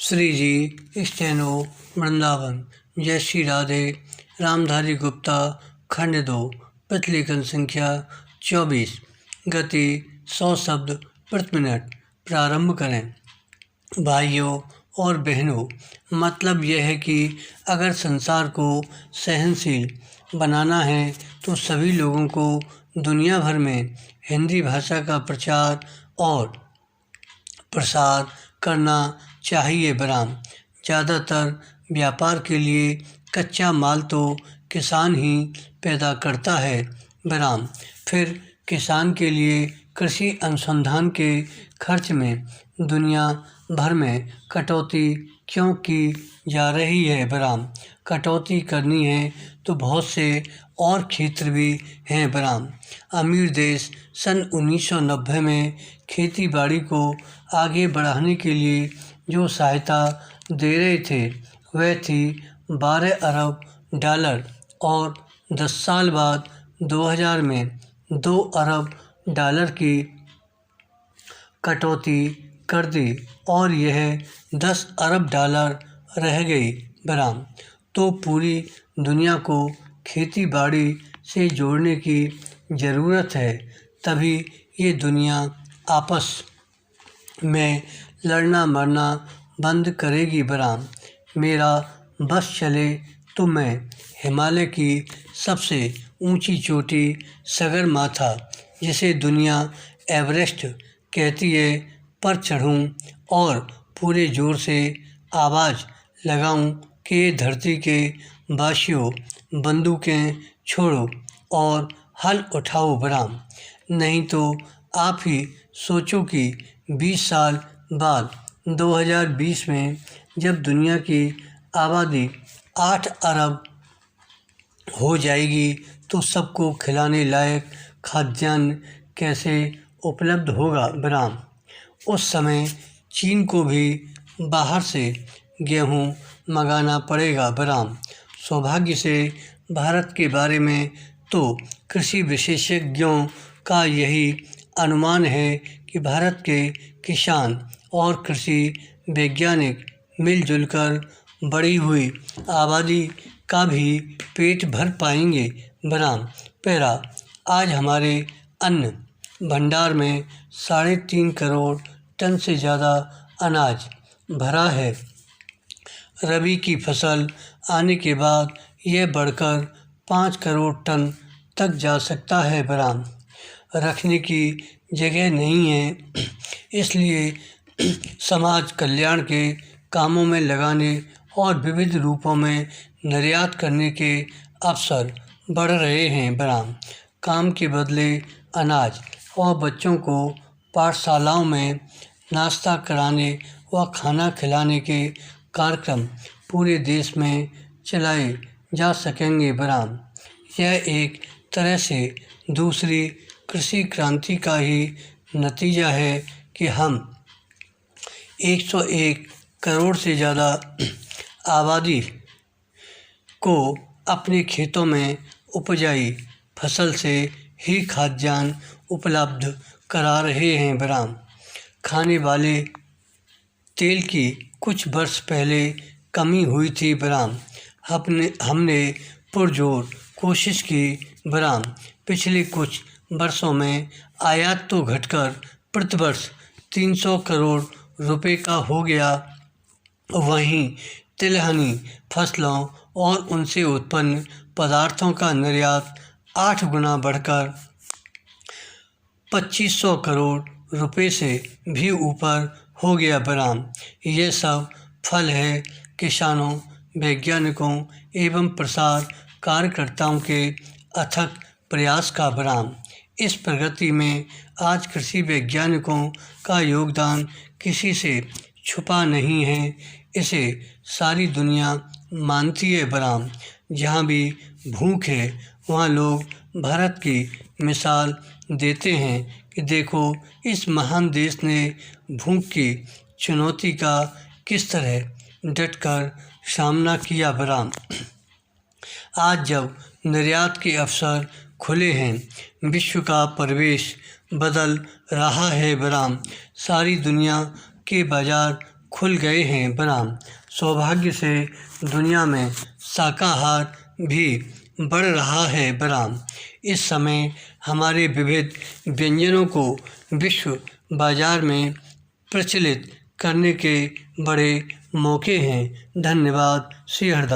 श्री जी steno Vrindavan. जय श्री राधे। रामधारी गुप्ता खंड 2 प्रतिलेखन संख्या 24। गति 100 शब्द प्रति मिनट। प्रारंभ करें। भाइयों और बहनों, मतलब यह है कि अगर संसार को सहनशील बनाना है तो सभी लोगों को दुनिया भर में हिंदी भाषा का प्रचार और प्रसार करना चाहिए। बराम। ज़्यादातर व्यापार के लिए कच्चा माल तो किसान ही पैदा करता है। बराम। फिर किसान के लिए कृषि अनुसंधान के खर्च में दुनिया भर में कटौती क्यों की जा रही है। बराम। कटौती करनी है तो बहुत से और क्षेत्र भी हैं। बराम। अमीर देश सन 1990 में खेती बाड़ी को आगे बढ़ाने के लिए जो सहायता दे रहे थे वह थी 12 अरब डॉलर और 10 साल बाद 2000 में 2 अरब डॉलर की कटौती कर दी और यह 10 अरब डॉलर रह गई। बराम। तो पूरी दुनिया को खेती बाड़ी से जोड़ने की ज़रूरत है, तभी ये दुनिया आपस में लड़ना मरना बंद करेगी। बराम। मेरा बस चले तो मैं हिमालय की सबसे ऊंची चोटी सगरमाथा, जिसे दुनिया एवरेस्ट कहती है, पर चढ़ूं और पूरे जोर से आवाज़ लगाऊं कि धरती के वासियों, बंदूकें छोड़ो और हल उठाओ। बराम। नहीं तो आप ही सोचो कि 20 साल बाद 2020 में जब दुनिया की आबादी 8 अरब हो जाएगी तो सबको खिलाने लायक खाद्यान्न कैसे उपलब्ध होगा। बराम। उस समय चीन को भी बाहर से गेहूं मंगाना पड़ेगा। बराम। सौभाग्य से भारत के बारे में तो कृषि विशेषज्ञों का यही अनुमान है कि भारत के किसान और कृषि वैज्ञानिक मिलजुल कर बढ़ी हुई आबादी का भी पेट भर पाएंगे। बराम। पैरा। आज हमारे अन्न भंडार में 3.5 करोड़ टन से ज़्यादा अनाज भरा है। रबी की फसल आने के बाद यह बढ़कर 5 करोड़ टन तक जा सकता है। बराम। रखने की जगह नहीं है, इसलिए समाज कल्याण के कामों में लगाने और विविध रूपों में निर्यात करने के अवसर बढ़ रहे हैं। बराम। काम के बदले अनाज और बच्चों को पाठशालाओं में नाश्ता कराने व खाना खिलाने के कार्यक्रम पूरे देश में चलाए जा सकेंगे। बराम। यह एक तरह से दूसरी कृषि क्रांति का ही नतीजा है कि हम 101 करोड़ से ज़्यादा आबादी को अपने खेतों में उपजाई फसल से ही खाद्यान्न उपलब्ध करा रहे हैं। बराम। खाने वाले तेल की कुछ वर्ष पहले कमी हुई थी। बराम। हमने पुरजोर कोशिश की। बराम। पिछले कुछ वर्षों में आयात तो घटकर प्रतिवर्ष 300 करोड़ रुपए का हो गया, वहीं तिलहनी फसलों और उनसे उत्पन्न पदार्थों का निर्यात 8 गुना बढ़कर 2500 करोड़ रुपए से भी ऊपर हो गया। बराम। ये सब फल है किसानों, वैज्ञानिकों एवं प्रसार कार्यकर्ताओं के अथक प्रयास का। बराम। इस प्रगति में आज कृषि वैज्ञानिकों का योगदान किसी से छुपा नहीं है, इसे सारी दुनिया मानती है। बराम। जहाँ भी भूख है वहाँ लोग भारत की मिसाल देते हैं कि देखो इस महान देश ने भूख की चुनौती का किस तरह डटकर सामना किया। बराम। आज जब निर्यात के अवसर खुले हैं, विश्व का परिवेश बदल रहा है। बराम। सारी दुनिया के बाजार खुल गए हैं बराम। सौभाग्य से दुनिया में शाकाहार भी बढ़ रहा है बराम। इस समय हमारे विविध व्यंजनों को विश्व बाजार में प्रचलित करने के बड़े मौके हैं। धन्यवाद। श्री हरदास।